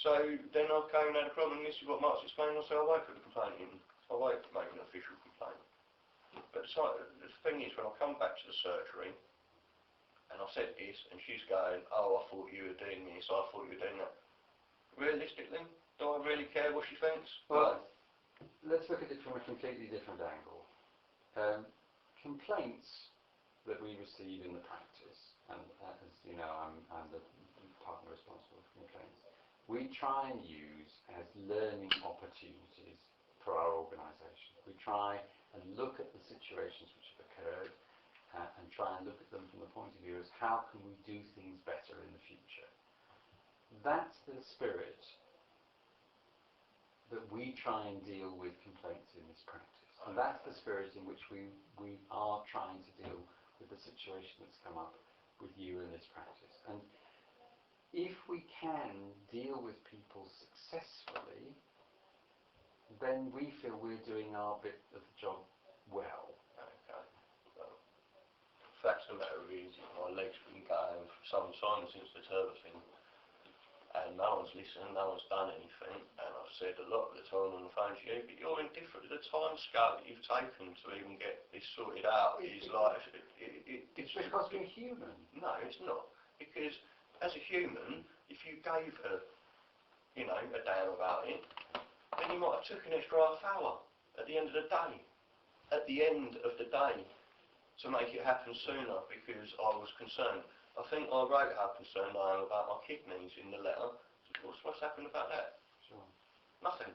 So then I came and had a problem, this is what Mark's explained, I said I won't put the complaint in. I won't make an official complaint. But the thing is, when I come back to the surgery, and I said this, and she's going, oh, I thought you were doing this, I thought you were doing that. Realistically, do I really care what she thinks? Well, let's look at it from a completely different angle. Complaints that we receive in the practice, and as you know, I'm the partner responsible for complaints, we try and use as learning opportunities for our organisation. We try and look at the situations which have occurred and try and look at them from the point of view as how can we do things better in the future. That's the spirit that we try and deal with complaints in this practice. And that's the spirit in which we are trying to deal with the situation that's come up with you in this practice. And if we can deal with people successfully, then we feel we're doing our bit of the job well. Okay. Well, the fact of the matter is, my legs have been going for some time since the turbo thing. And no one's listened, no one's done anything, and I've said a lot of the time on the phone to you, but you're indifferent. The time scale that you've taken to even get this sorted out is like... It's because we're human. No, it's not. Because as a human, if you gave her, you know, a damn about it, then you might have took an extra half hour at the end of the day. At the end of the day, to make it happen sooner, because I was concerned. I think I wrote how concerned I am about my kidneys in the letter. What's happened about that? Sure. Nothing.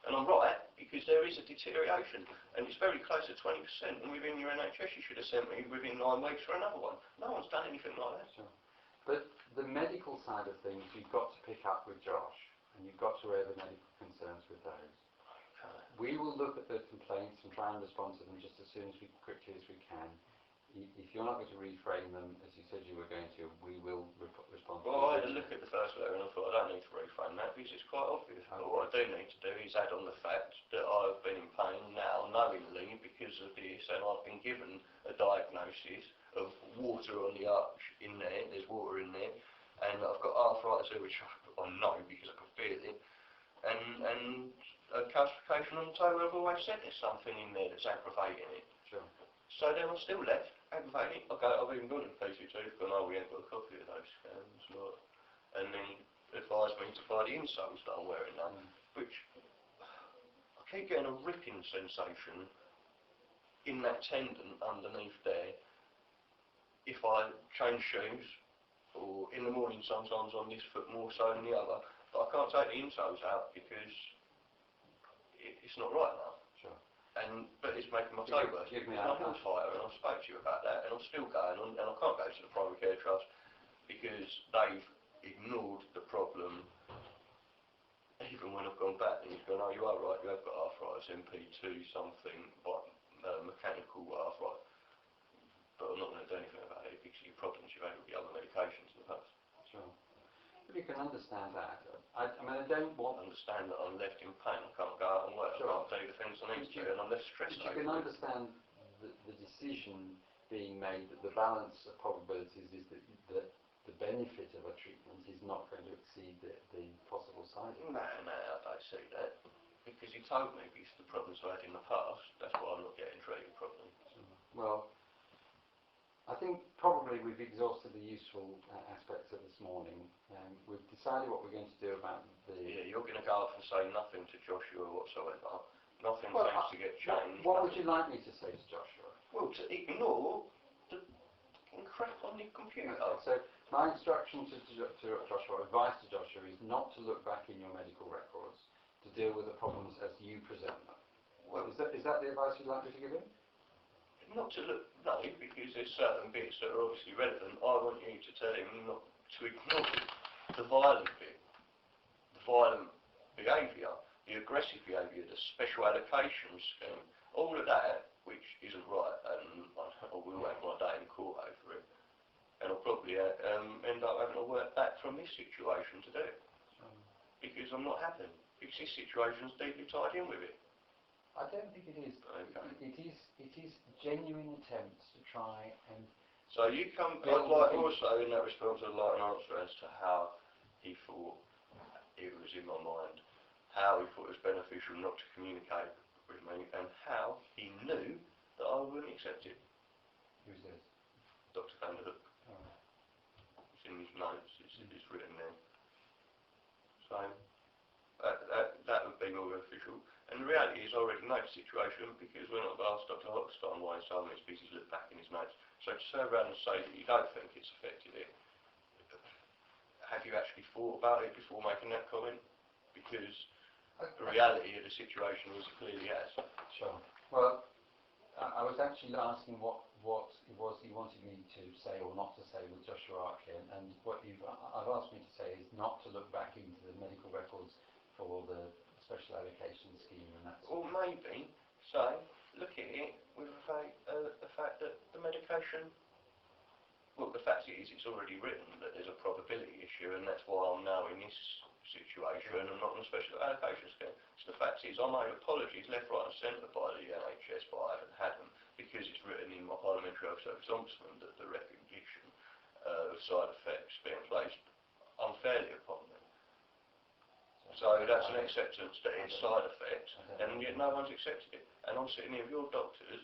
And I'm right, because there is a deterioration, and it's very close to 20%, and within your NHS you should have sent me within 9 weeks for another one. No one's done anything like that. Sure. But the medical side of things you've got to pick up with Josh, and you've got to raise the medical concerns with those. Okay. We will look at the complaints and try and respond to them just as quickly as we can. If you're not going to reframe them as you said you were going to, we will respond to them. Well, I had a look at the first letter and I thought I don't need to reframe that because it's quite obvious. Okay. But what I do need to do is add on the fact that I've been in pain now knowingly because of this, and I've been given a diagnosis of water on the arch in there, there's water in there, and I've got arthritis here, which I know because I can feel it, and a calcification on the toe where I've always said there's something in there that's aggravating it. Sure. So then I'm still left, aggravating. I've even gone to the PCT, gone, oh, we haven't got a copy of those scans, and then advised me to buy the insoles that I'm wearing now, which I keep getting a ripping sensation in that tendon underneath there, if I change shoes, or in the morning sometimes on this foot more so than the other, but I can't take the insoles out because it's not right now. Sure. But it's making my toe worse. I'm a fighter, and I spoke to you about that, and I'm still going on, and I can't go to the primary care trust because they've ignored the problem. Even when I've gone back, and he's gone, oh, you are right, you have got arthritis, MP2 something, but mechanical arthritis. But I'm not going to do anything about it because your problems you've had with the other medications in the past. Sure. If you can understand that, I mean, I don't want... Understand that I'm left in pain, I can't go out and work, Sure. I can't do the things I need to, and I'm less stressed You can understand the decision being made that the balance of probabilities is that the benefit of a treatment is not going to exceed the possible side effects. No, I don't see that. Because he told me because of the problems I had in the past, that's why I'm not getting treated properly. Well, I think probably we've exhausted the useful aspects of this morning. We've decided what we're going to do about the... Yeah, you're going to go off and say nothing to Joshua whatsoever. Nothing Well, seems to get changed. What would you like me to say to Joshua? Well, to ignore the fucking crap on the computer. Okay, so my instruction to Joshua, advice to Joshua, is not to look back in your medical records to deal with the problems as you present them. Well, Is that the advice you'd like me to give him? not to look, no, because there's certain bits that are obviously relevant. I want you to tell him not to ignore the violent bit, the violent behaviour, the aggressive behaviour, the special allocation scheme, all of that, which isn't right, and I will have my day in court over it, and I'll probably end up having to work back from this situation to do it, because I'm not happy, because this situation's deeply tied in with it. I don't think it is. Okay. It is genuine attempts to try and... So you come, I'd like also in that response, I'd like an answer as to how he thought it was in my mind, how he thought it was beneficial not to communicate with me, and how he knew that I wouldn't accept it. Who's this? Dr. Vanderhook. Oh. It's in his notes, it's written there. So, that would be more beneficial. And the reality is I already know the situation because when I've asked Dr. Hockstein why he told me it's because he's looked back in his notes. So to turn around and say that you don't think it's affected it, have you actually thought about it before making that comment? Because the reality of the situation is it clearly has. Sure. Well, I was actually asking what it was you wanted me to say or not to say with Joshua Arkley, and what I've asked me to say is not to look back into the medical records for the special allocation scheme and that. Or maybe say, look at it with the fact that the medication, well, the fact is it's already written that there's a probability issue, and that's why I'm now in this situation and not on a special allocation scheme. So the fact is I made apologies left, right and centre by the NHS, but I haven't had them because it's written in my Parliamentary Health Service Ombudsman that the recognition of side effects being placed unfairly upon them. So that's an acceptance that it's side effects, and yet no one's accepted it. And I'm sitting here with your doctors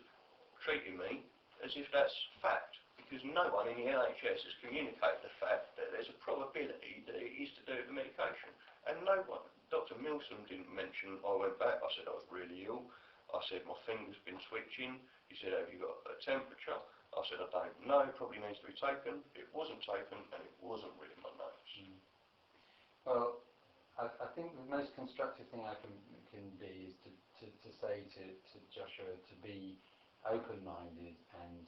treating me as if that's fact, because no one in the NHS has communicated the fact that there's a probability that it is to do with the medication. And no one, Dr. Milsom didn't mention I went back, I said I was really ill, I said my finger's been twitching, he said have you got a temperature, I said I don't know, probably needs to be taken, it wasn't taken and it wasn't written in my notes. Well, I think the most constructive thing I can be is to say to Joshua to be open-minded and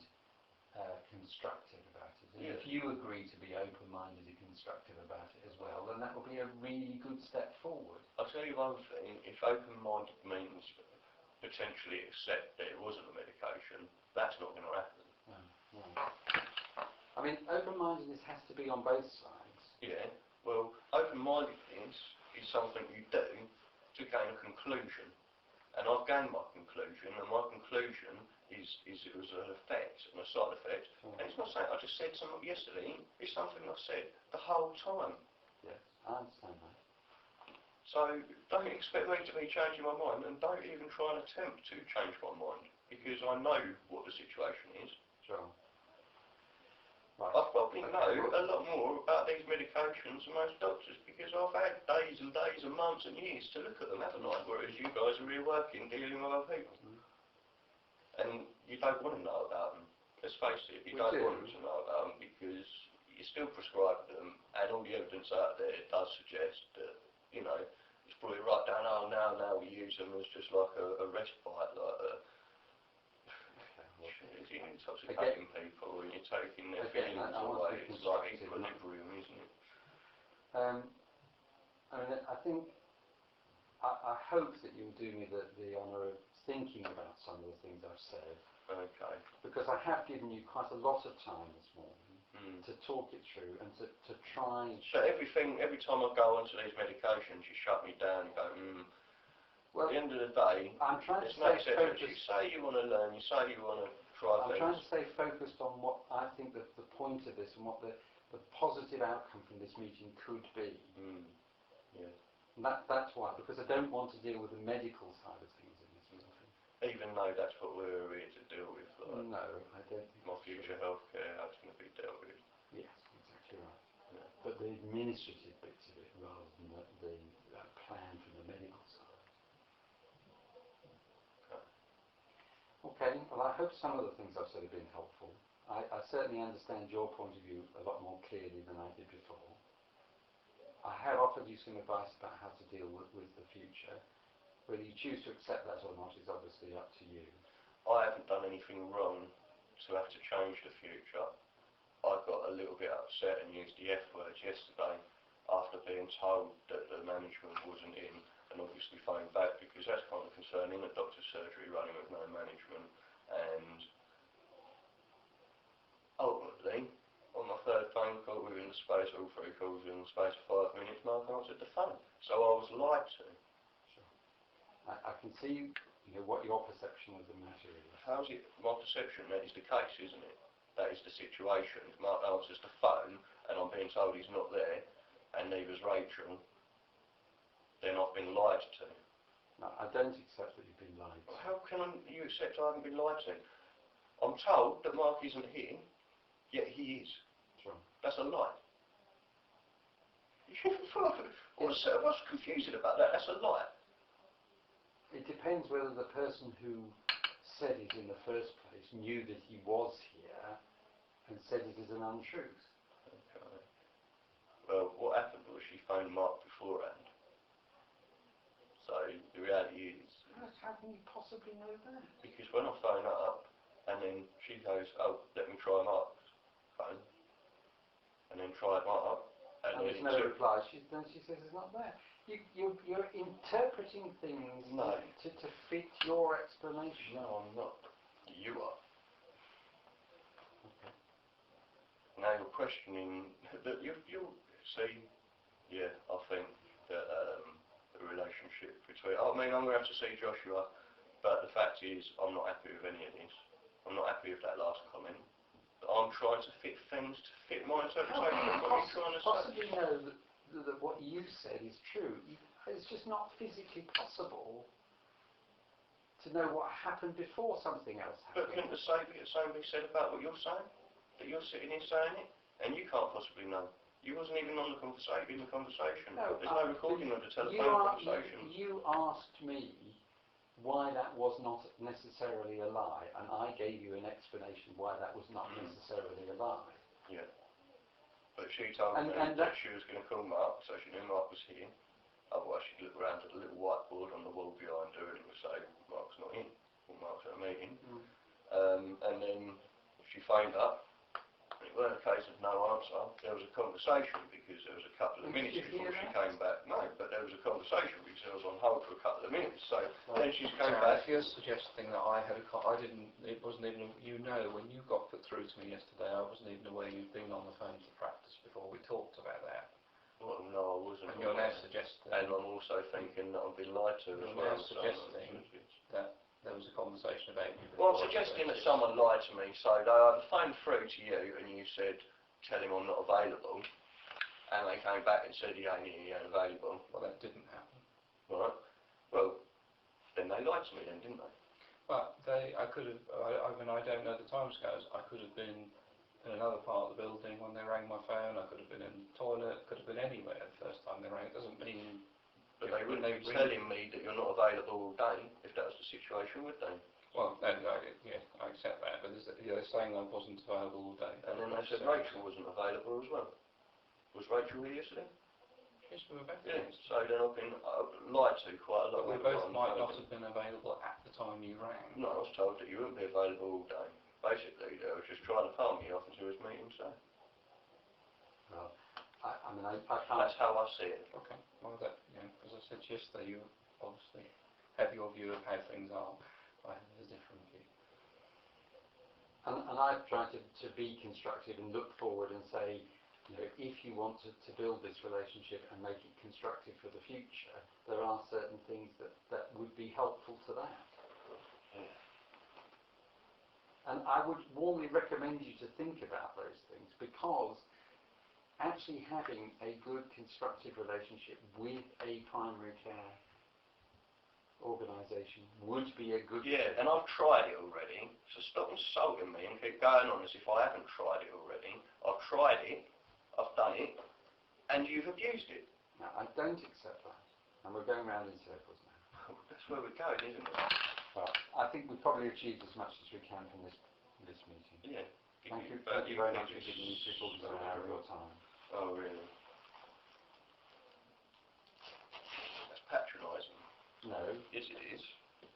constructive about it. And if you agree to be open-minded and constructive about it as well, then that will be a really good step forward. I'll tell you one thing, if open-minded means potentially accept that it wasn't a medication, that's not going to happen. No. I mean, open-mindedness has to be on both sides. Yeah, well, open-mindedness is something you do to gain a conclusion. And I've gained my conclusion, and my conclusion is it was an effect and a side effect. And it's not something I just said something yesterday, it's something I've said the whole time. Yes, I understand that. So don't expect me to be changing my mind, and don't even try and attempt to change my mind, because I know what the situation is. Sure. Right. I probably know a lot more about these medications than most doctors, because I've had days and days and months and years to look at them, haven't I? Whereas you guys are here working, dealing with other people. And you don't want to know about them, let's face it, you We don't do. want them to know about them because you still prescribe them, and all the evidence out there does suggest that, you know, it's probably right down, oh, now we use them as just like a respite, like you're intoxicating people and you're taking their feelings away. It's like equilibrium, isn't it? I mean, I think, I hope that you'll do me the honour of thinking about some of the things I've said. Okay. Because I have given you quite a lot of time this morning to talk it through and to try. So every time I go onto these medications, you shut me down and go, Well, at the end of the day, I'm trying to no stay focused. You say you want to learn, you say you want to try I'm things. trying to stay focused on what I think the point of this and what the positive outcome from this meeting could be. Yeah. And that's why, because I don't want to deal with the medical side of things in this meeting. Even though that's what we're here to deal with. Like, no, I don't think my future healthcare, how it's going to be dealt with. Yes, exactly right. Yeah. But the administrative bits of it rather than the plan from the medical side. Okay, well I hope some of the things I've said have been helpful. I certainly understand your point of view a lot more clearly than I did before. I have offered you some advice about how to deal with the future. Whether you choose to accept that or not is obviously up to you. I haven't done anything wrong to have to change the future. I got a little bit upset and used the F words yesterday after being told that the management wasn't in, and obviously phoned back because that's kind of concerning, a doctor's surgery running with no management, and ultimately, on my third phone call within the space, all three calls within the space of 5 minutes, Mark answered the phone. So I was lied to. Sure. I can see what your perception of the matter is. How's it my perception? That is the case, isn't it? That is the situation. If Mark answers the phone and I'm being told he's not there, and neither's Rachel, then I've been lied to. No, I don't accept that you've been lied to. How can you accept I haven't been lied to? I'm told that Mark isn't here, yet he is. Sure. That's a lie. What's confusing about that? That's a lie. It depends whether the person who said it in the first place knew that he was here and said it as an untruth. Okay. Well, what happened was she phoned Mark beforehand. So the reality is... How can you possibly know that? Because when I phone up and then she goes, oh, let me try Mark's phone, and then try Mark, and there's no reply, then she says it's not there. You're interpreting things to fit your explanation. No, I'm not. You are. Okay. Now you're questioning that you see. Yeah, I think that the relationship between. I mean, I'm going to have to see Joshua, but the fact is, I'm not happy with any of this. I'm not happy with that last comment. I'm trying to fit things to fit my interpretation of what you're trying to say. Possibly know that what you said is true. It's just not physically possible to know what happened before something else happened. But couldn't the same be said about what you're saying? That you're sitting here saying it, and you can't possibly know. You wasn't even on the conversation. No, there's no recording of the telephone conversation. You asked me why that was not necessarily a lie, and I gave you an explanation why that was not necessarily a lie. Yeah. But she told me that she was going to call Mark, so she knew Mark was here. Otherwise she'd look around at the little whiteboard on the wall behind her and it would say, Mark's not in, or Mark's at a meeting. And then she phoned up, and it wasn't a case of no answer. There was a conversation because there was a couple of minutes before she came back. No, but there was a conversation because I was on hold for a couple of minutes. So then she came back. If you're suggesting that I had it wasn't even, when you got put through to me yesterday, I wasn't even aware you'd been on the phone to practice before we talked about that. Well, no, I wasn't. And you're now suggesting... And I'm also thinking that I've been lied to as well. You're now suggesting that there was a conversation about you. Well, I'm suggesting that someone lied to me, so they either phoned through to you and you said, tell him I'm not available, and they came back and said he ain't available. Well, that didn't happen. Right. Well, then they lied to me then, didn't they? But I could have, I mean, I don't know the timescales. I could have been in another part of the building when they rang my phone. I could have been in the toilet. Could have been anywhere the first time they rang. It doesn't mean. But they wouldn't be telling me that you're not available all day if that was the situation, would they? Well, I accept that. But there's saying I wasn't available all day. And then they said Rachel wasn't available as well. Was Rachel here yesterday? Yes, we were both Yeah, here. so then I've been lied to quite a lot. But we with both what I'm might told. not have been available at the time you rang. No, I was told that you wouldn't be available all day. Basically, they were just trying to palm me off until his meeting, so Well, I mean, I can't. that's how I see it. Okay. Well, that, you know, as I said yesterday, you obviously have your view of how things are. I have a different view. And I've tried to be constructive and look forward and say, you know, if you want to build this relationship and make it constructive for the future, there are certain things that would be helpful to that. Yeah. And I would warmly recommend you to think about those things, because actually having a good constructive relationship with a primary care organisation would be a good Yeah, thing. and I've tried it already, so stop insulting me and keep going on as if I haven't tried it already. I've tried it, I've done it, and you've abused it. Now, I don't accept that, and we're going round in circles now. That's where we're going, isn't it? Well, I think we've probably achieved as much as we can from this meeting. Yeah. Thank you very much for giving me 3/4 of an hour of your time. Oh, really? That's patronising. No, Yes, it is.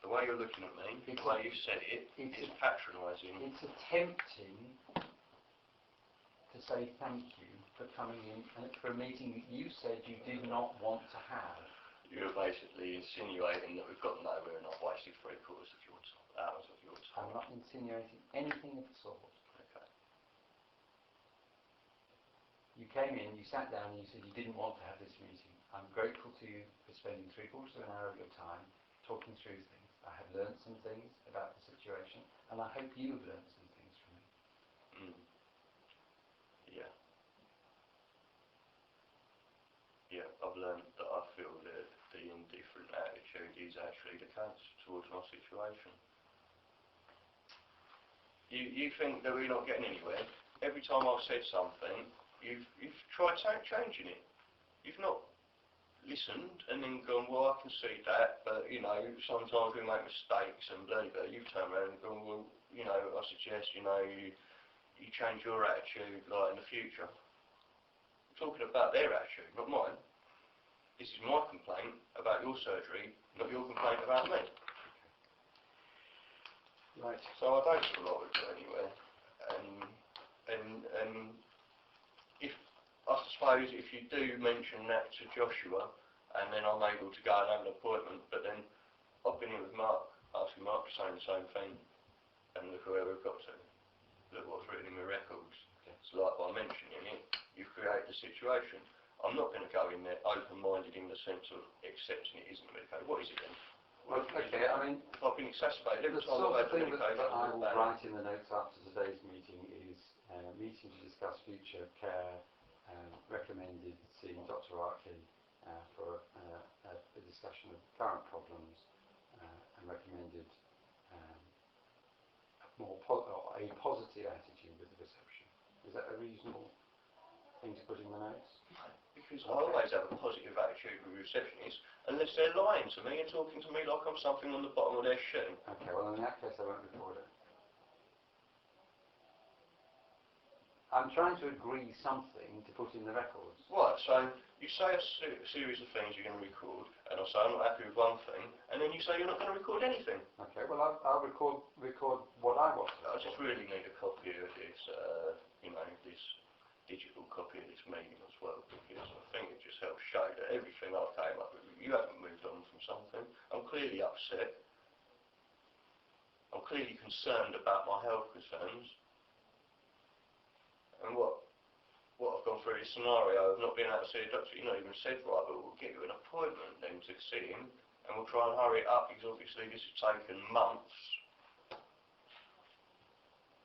The way you're looking at me, the way you said it, it's patronising. it's attempting to say thank you for coming in and for a meeting that you said you did not want to have. You're basically insinuating that we've got nowhere and I've wasted 3/4 of your hours of your time. I'm not insinuating anything of the sort. Okay. You came in, you sat down, and you said you didn't want to have this meeting. I'm grateful to you for spending 3/4 of an hour of your time talking through things. I have learned some things about the situation, and I hope you've learned some things from me. Mm. Yeah. Yeah, I've learned that I feel that the indifferent attitude is actually the case towards my situation. You think that we're not getting anywhere. Every time I've said something, you've tried changing it. You've not listened and then gone, well, I can see that, but, you know, sometimes we make mistakes and blah, blah. You've turned around and gone, well, you know, I suggest, you know, you change your attitude, like, in the future. I'm talking about their attitude, not mine. This is my complaint about your surgery, not your complaint about me. Right. So I don't feel like we're going anywhere. And if, I suppose, if you do mention that to Joshua, and then I'm able to go and have an appointment, but then I've been in with Mark, asking Mark to say the same thing, and look where we've got to. Look what's written in my records. It's like by mentioning it, you've created the situation. I'm not going to go in there open-minded in the sense of accepting it isn't medicated. What is it then? Okay, I mean, if I've been exacerbated every the time sort I've of had the thing medication, that I will bad. write in the notes after today's meeting is meeting to discuss future care, recommended seeing Dr. Arkley for a discussion of current problems, and recommended a positive attitude with the reception. Is that a reasonable thing to put in the notes? Because I always have a positive attitude with receptionists, unless they're lying to me and talking to me like I'm something on the bottom of their shoe. Okay, well in that case I won't record it. I'm trying to agree something to put in the records. Right, so you say a series of things you're going to record, and I say I'm not happy with one thing, and then you say you're not going to record anything. Okay, well I'll record what I want to I record. just really need a copy of this, you know, this digital copy of this meeting as well, because I think it just helps show that everything I came up with, you haven't moved on from something. I'm clearly upset. I'm clearly concerned about my health concerns. And what I've gone through this scenario of not being able to see a doctor, you've not even said, right, but we'll get you an appointment then to see him, and we'll try and hurry it up, because obviously this has taken months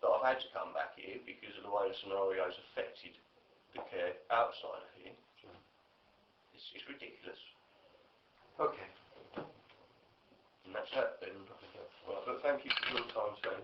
that I've had to come back here because of the way the scenario's affected the care outside of here. Sure. It's ridiculous. Okay. And that's that then. Well, but thank you for your time, Sam.